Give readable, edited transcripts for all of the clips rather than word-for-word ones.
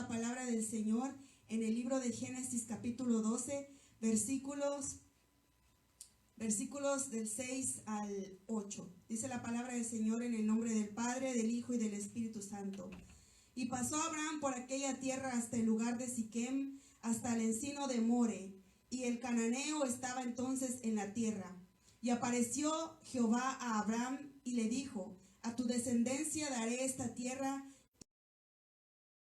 la palabra del Señor en el libro de Génesis capítulo 12, versículos del 6 al 8. Dice la palabra del Señor en el nombre del Padre, del Hijo y del Espíritu Santo. Y pasó Abraham por aquella tierra hasta el lugar de Siquem, hasta el encino de More, y el cananeo estaba entonces en la tierra. Y apareció Jehová a Abraham y le dijo: a tu descendencia daré esta tierra,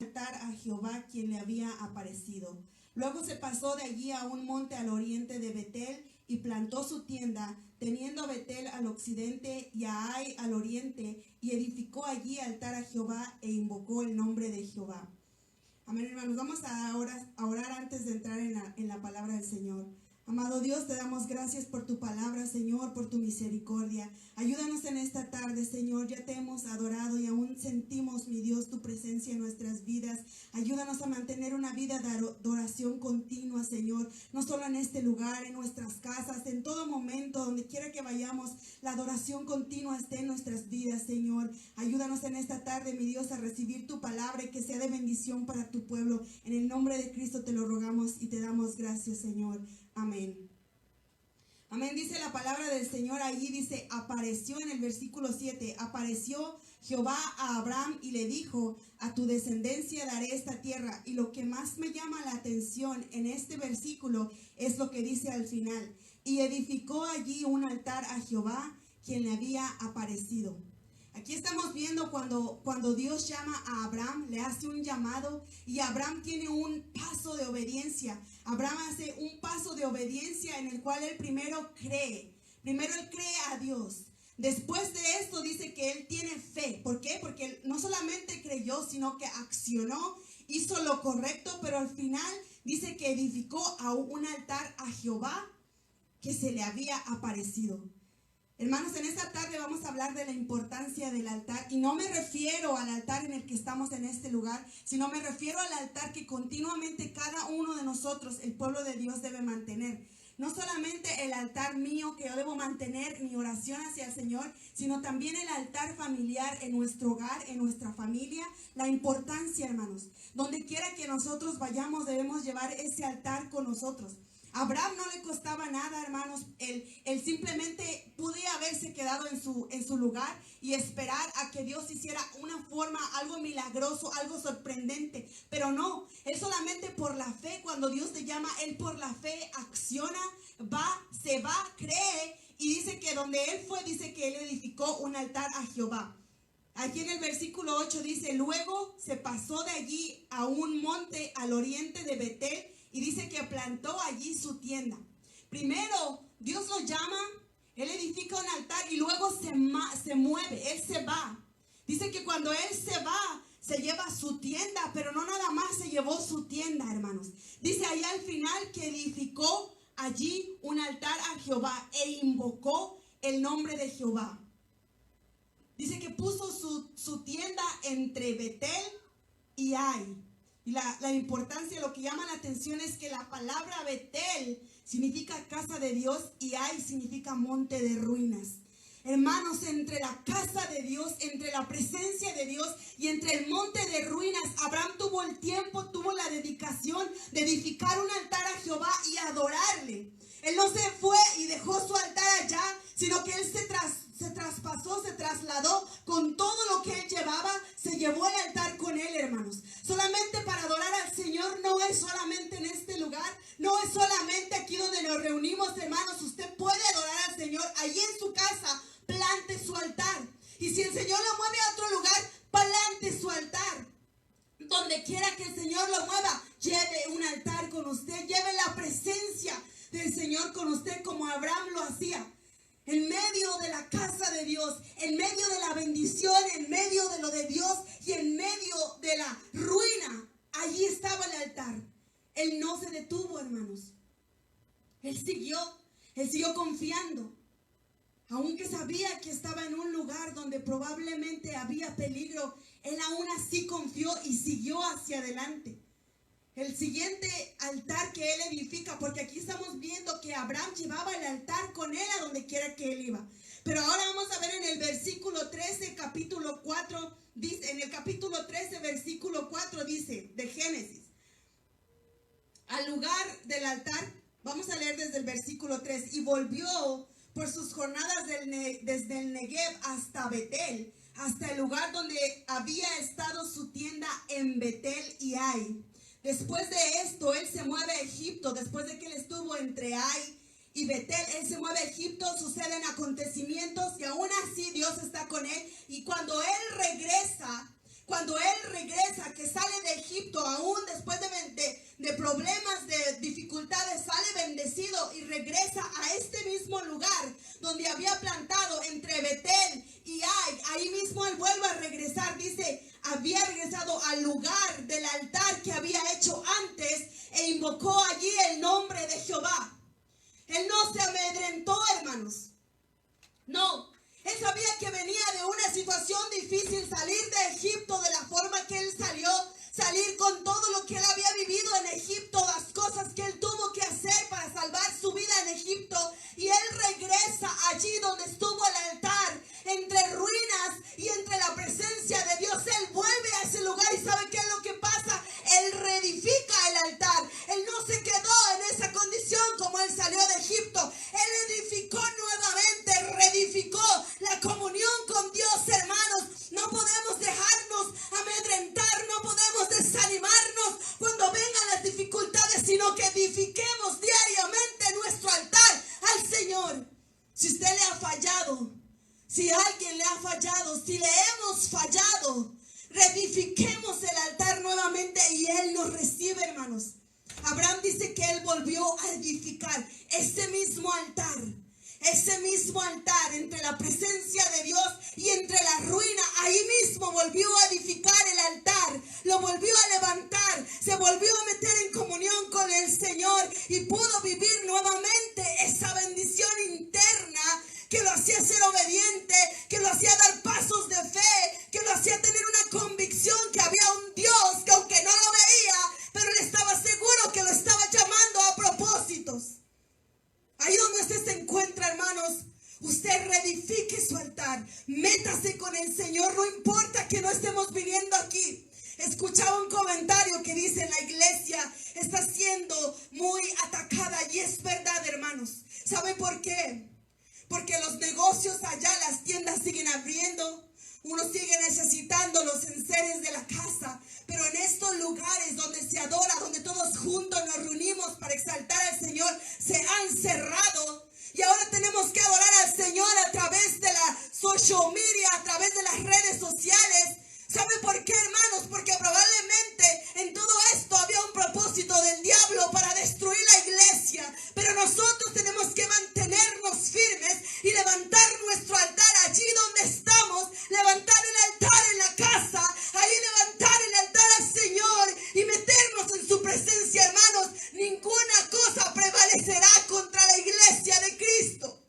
y altar a Jehová quien le había aparecido. Luego se pasó de allí a un monte al oriente de Betel y plantó su tienda, teniendo a Betel al occidente y a Ai al oriente, y edificó allí altar a Jehová e invocó el nombre de Jehová. Amén, hermanos. Vamos a orar antes de entrar en la palabra del Señor. Amado Dios, te damos gracias por tu palabra, Señor, por tu misericordia. Ayúdanos en esta tarde, Señor. Ya te hemos adorado y aún sentimos, mi Dios, tu presencia en nuestras vidas. Ayúdanos a mantener una vida de adoración continua, Señor. No solo en este lugar, en nuestras casas, en todo momento, donde quiera que vayamos, la adoración continua esté en nuestras vidas, Señor. Ayúdanos en esta tarde, mi Dios, a recibir tu palabra y que sea de bendición para tu pueblo. En el nombre de Cristo te lo rogamos y te damos gracias, Señor. Amén. Amén. Dice la palabra del Señor allí, dice, apareció en el versículo 7, apareció Jehová a Abraham y le dijo: a tu descendencia daré esta tierra. Y lo que más me llama la atención en este versículo es lo que dice al final: y edificó allí un altar a Jehová quien le había aparecido. Aquí estamos viendo cuando Dios llama a Abraham, le hace un llamado y Abraham tiene un paso de obediencia. Abraham hace un paso de obediencia en el cual él primero cree. Primero él cree a Dios. Después de esto dice que él tiene fe. ¿Por qué? Porque él no solamente creyó, sino que accionó, hizo lo correcto, pero al final dice que edificó a un altar a Jehová que se le había aparecido. Hermanos, en esta tarde vamos a hablar de la importancia del altar, y no me refiero al altar en el que estamos en este lugar, sino me refiero al altar que continuamente cada uno de nosotros, el pueblo de Dios, debe mantener. No solamente el altar mío que yo debo mantener, mi oración hacia el Señor, sino también el altar familiar en nuestro hogar, en nuestra familia. La importancia, hermanos, donde quiera que nosotros vayamos, debemos llevar ese altar con nosotros. A Abraham no le costaba nada, hermanos. Él simplemente podía haberse quedado en su lugar y esperar a que Dios hiciera una forma, algo milagroso, algo sorprendente. Pero no, él solamente por la fe, cuando Dios te llama, él por la fe acciona, se va, cree. Y dice que donde él fue, dice que él edificó un altar a Jehová. Aquí en el versículo 8 dice: luego se pasó de allí a un monte al oriente de Betel, y dice que plantó allí su tienda. Primero, Dios lo llama, él edifica un altar y luego se mueve, él se va. Dice que cuando él se va, se lleva su tienda, pero no nada más se llevó su tienda, hermanos. Dice ahí al final que edificó allí un altar a Jehová e invocó el nombre de Jehová. Dice que puso su tienda entre Betel y Ai. Y la importancia, lo que llama la atención es que la palabra Betel significa casa de Dios y Ai significa monte de ruinas. Hermanos, entre la casa de Dios, entre la presencia de Dios y entre el monte de ruinas, Abraham tuvo el tiempo, tuvo la dedicación de edificar un altar a Jehová y adorarle. Él no se fue y dejó su altar allá, sino que él se traspasó, se trasladó con todo lo que él llevaba, se llevó el altar con él, hermanos. Solamente para adorar al Señor no es solamente en este lugar, no es solamente aquí donde nos reunimos, hermanos. Usted puede adorar al Señor allí en su casa, plante su altar. Y si el Señor lo mueve a otro lugar, plante su altar. Donde quiera que el Señor lo mueva, lleve un altar con usted, lleve la presencia del Señor con usted, como Abraham lo hacía. En medio de la casa de Dios, en medio de la bendición, en medio de lo de Dios y en medio de la ruina, allí estaba el altar. Él no se detuvo, hermanos. Él siguió confiando. Aunque sabía que estaba en un lugar donde probablemente había peligro, él aún así confió y siguió hacia adelante. El siguiente altar que él edifica, porque aquí estamos viendo que Abraham llevaba el altar con él a donde quiera que él iba. Pero ahora vamos a ver en el versículo 13, capítulo 4 dice, en el capítulo 13, versículo 4 dice, de Génesis, al lugar del altar, vamos a leer desde el versículo 3, y volvió por sus jornadas desde el Negev hasta Betel, hasta el lugar donde había estado su tienda en Betel y Ai. Después de esto, él se mueve a Egipto. Después de que él estuvo entre Ai y Betel, él se mueve a Egipto. Suceden acontecimientos y aún así Dios está con él. Y cuando él regresa, que sale de Egipto, aún después de problemas, de dificultades, sale bendecido y regresa a este mismo lugar donde había plantado entre Betel y Ai. Ahí mismo él vuelve a regresar, dice, había regresado al lugar del altar que había hecho antes e invocó allí el nombre de Jehová. Él no se amedrentó, hermanos. No. Él sabía que venía de una situación difícil, salir de Egipto de la forma que él salió, salir con todo lo que él había vivido en Egipto, las cosas que él tuvo que hacer para salvar su vida en Egipto. Y él regresa allí donde estuvo el altar, entre ruinas y entre la presencia de Dios. Él vuelve a ese lugar y ¿sabe qué es lo que pasa? Él reedifica el altar. Él no se quedó en esa condición como él salió de Egipto. Él edificó nuevamente, reedificó la comunión con Dios, hermanos. No podemos dejarnos amedrentar, no podemos desanimarnos cuando vengan las dificultades, sino que edifiquemos diariamente nuestro altar al Señor. Si usted le ha fallado, si alguien le ha fallado, si le hemos fallado, reedifiquemos el altar nuevamente y Él nos recibe, hermanos. Abraham dice que él volvió a edificar ese mismo altar entre la presencia de Dios y entre la ruina. Ahí mismo volvió a edificar el altar, lo volvió a levantar, se volvió a meter en comunión con el Señor y pudo vivir nuevamente esa bendición interna que lo hacía ser obediente, que lo hacía dar pasos de fe, que lo hacía tener una convicción que había un Dios que aunque no lo veía, pero él estaba seguro que lo estaba llamando a propósitos. Ahí donde usted se encuentra, hermanos, usted reedifique su altar, métase con el Señor, no importa que no estemos viniendo aquí. Escuchaba un comentario que dice: la iglesia está siendo muy atacada, y es verdad, hermanos. ¿Sabe por qué? Porque los negocios allá, las tiendas siguen abriendo, uno sigue necesitando los enseres de la casa, pero en estos lugares donde se adora, donde todos juntos nos reunimos para exaltar al Señor, se han cerrado. Y ahora tenemos que adorar al Señor a través de la social media, a través de las redes sociales. ¿Sabe por qué, hermanos? Porque probablemente en todo esto había un propósito del diablo para destruir la iglesia. Pero nosotros tenemos que mantenernos firmes y levantar nuestro altar allí donde estamos. Levantar el altar en la casa. Ahí levantar el altar al Señor y meternos en su presencia, hermanos. Ninguna cosa prevalecerá contra la iglesia de Cristo.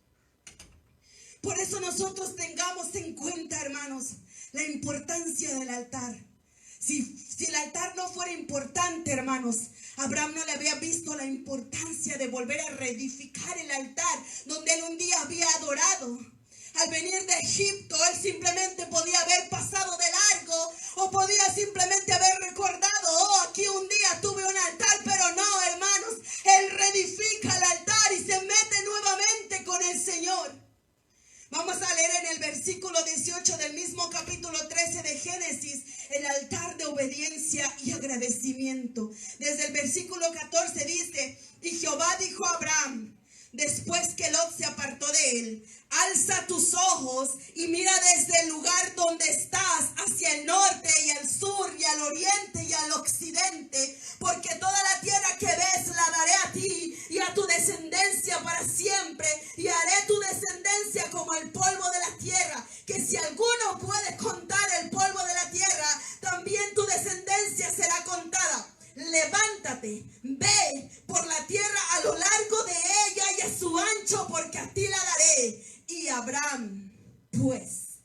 Por eso nosotros tengamos en cuenta, hermanos, la importancia del altar. Si el altar no fuera importante, hermanos, Abraham no le había visto la importancia de volver a reedificar el altar donde él un día había adorado. Al venir de Egipto, él simplemente podía haber pasado de largo o podía simplemente haber recordado: oh, aquí un día tuve un altar, pero no, hermanos, él reedifica el altar y se mete nuevamente con el Señor. Vamos a leer en el versículo 18 del mismo capítulo 13 de Génesis, el altar de obediencia y agradecimiento. Desde el versículo 14 dice: y Jehová dijo a Abraham, después que Lot se apartó de él: alza tus ojos y mira desde el lugar donde estás hacia el norte y al sur y al oriente y al occidente, porque toda la tierra que ves la daré a ti y a tu descendencia para siempre, y haré tu descendencia como el polvo de la tierra, que si alguno puede contar el polvo de la tierra, también tu descendencia será contada. Levántate, ve por la tierra a lo largo de ella y a su ancho, porque a ti la daré. Y Abraham, pues,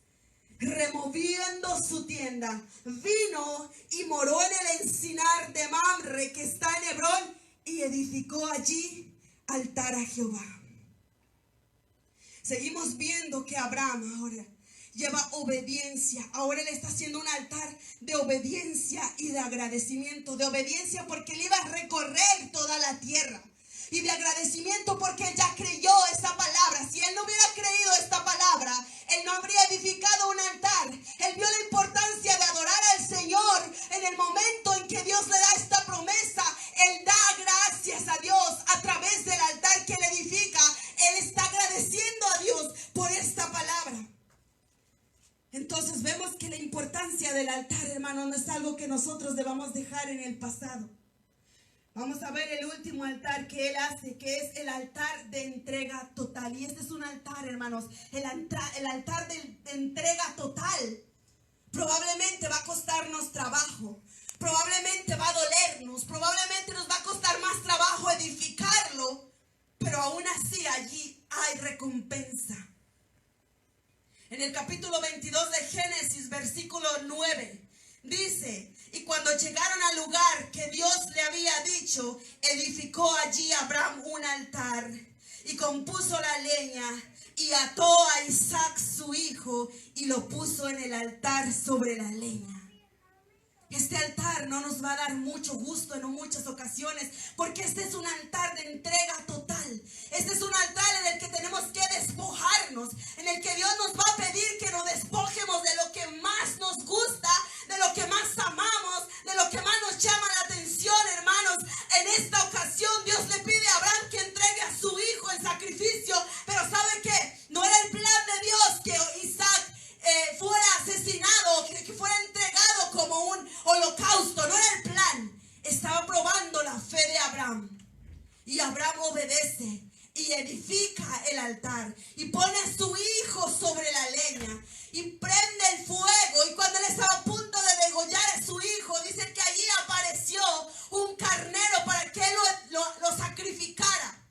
removiendo su tienda, vino y moró en el encinar de Mamre, que está en Hebrón, y edificó allí altar a Jehová. Seguimos viendo que Abraham ahora, lleva obediencia. Ahora él está haciendo un altar de obediencia y de agradecimiento. De obediencia porque él iba a recorrer toda la tierra. Y de agradecimiento porque él ya creyó esta palabra. Si él no hubiera creído esta palabra, él no habría edificado un altar. Él vio la importancia de adorar al Señor en el momento en que Dios le da esta promesa. Él da gracias a Dios a través del altar que él edifica. Él está agradeciendo a Dios por esta palabra. Entonces vemos que la importancia del altar, hermano, no es algo que nosotros debamos dejar en el pasado. Vamos a ver el último altar que él hace, que es el altar de entrega total. Y este es un altar, hermanos, el altar de entrega total. Probablemente va a costarnos trabajo, probablemente va a dolernos, probablemente nos va a costar más trabajo edificarlo, pero aún así allí hay recompensa. En el capítulo 22 de Génesis, versículo 9, dice: y cuando llegaron al lugar que Dios le había dicho, edificó allí Abraham un altar y compuso la leña y ató a Isaac su hijo y lo puso en el altar sobre la leña. Este altar no nos va a dar mucho gusto en muchas ocasiones, porque este es un altar de entrega total. Este es un altar en el que tenemos que despojarnos, en el que Dios nos va a pedir que nos despojemos de lo que más nos gusta, de lo que más amamos, de lo que más nos llama la atención, hermanos. En esta ocasión Dios le pide a Abraham que entregue a su hijo en sacrificio, pero ¿sabe qué? No era el plan de Dios que Isaac fuera asesinado, que fuera entregado como un holocausto. No era el plan. Estaba probando la fe de Abraham. Y Abraham obedece y edifica el altar y pone a su hijo sobre la leña y prende el fuego. Y cuando él estaba a punto de degollar a su hijo, dice que allí apareció un carnero para que él lo sacrificara.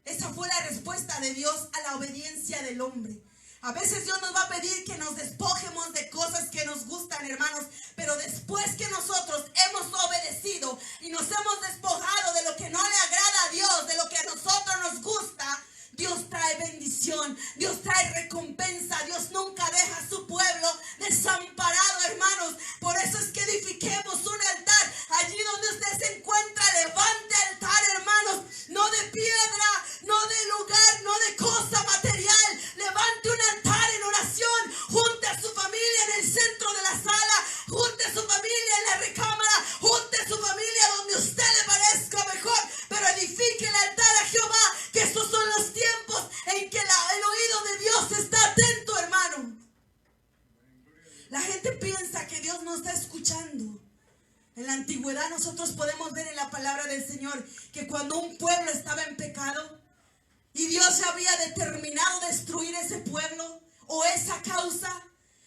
Esa fue la respuesta de Dios a la obediencia del hombre. A veces Dios nos va a pedir que nos despojemos de cosas que nos gustan, hermanos, pero después que nosotros hemos obedecido y nos hemos despojado de lo que no le agrada a Dios, de lo que a nosotros nos gusta, Dios trae bendición, Dios trae recompensa. Dios nunca deja a su pueblo desamparado, hermanos. Por eso es que edifiquemos un altar. Allí donde usted se encuentra, levante altar, hermanos, no de piedra, no de lugar, no de cosa material. Levante un altar en oración, junte a su familia en el centro de la sala, junte a su familia en la recámara, junte a su familia donde a usted le parezca mejor, pero edifique el altar a Jehová, que estos son los tiempos en que el oído de Dios está atento, hermano. La gente piensa que Dios no está escuchando. En la antigüedad nosotros podemos ver en la palabra del Señor que cuando un pueblo estaba en pecado y Dios ya había determinado destruir ese pueblo o esa causa,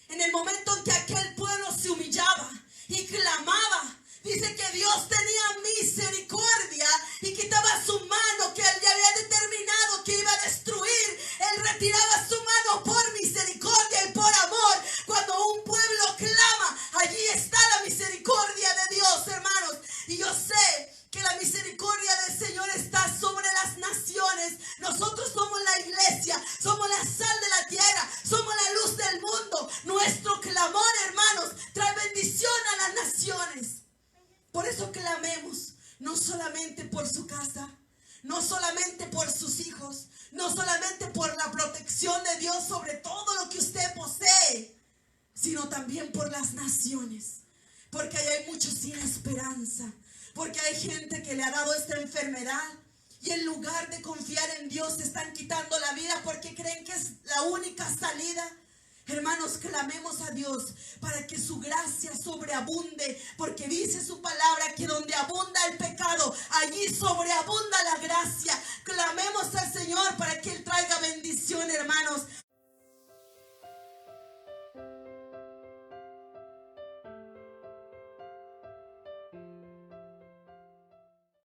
en el momento en que aquel pueblo se humillaba y clamaba, dice que Dios tenía misericordia y quitaba su mano que él ya había determinado que iba a destruir. Él retiraba su mano por misericordia y por amor. Cuando un pueblo clama, allí está la misericordia de Dios, hermanos. Y yo sé que la misericordia del Señor está sobre las naciones. Nosotros somos la iglesia, somos la sal de la tierra, somos la luz del mundo. Nuestro clamor, hermanos, trae bendición a las naciones. Por eso clamemos, no solamente por su casa, no solamente por sus hijos, no solamente por la protección de Dios sobre todo lo que usted posee, sino también por las naciones. Porque ahí hay muchos sin esperanza, porque hay gente que le ha dado esta enfermedad y en lugar de confiar en Dios se están quitando la vida porque creen que es la única salida. Hermanos, clamemos a Dios para que su gracia sobreabunde, porque dice su palabra que donde abunda el pecado, allí sobreabunda la gracia. Clamemos al Señor para que Él traiga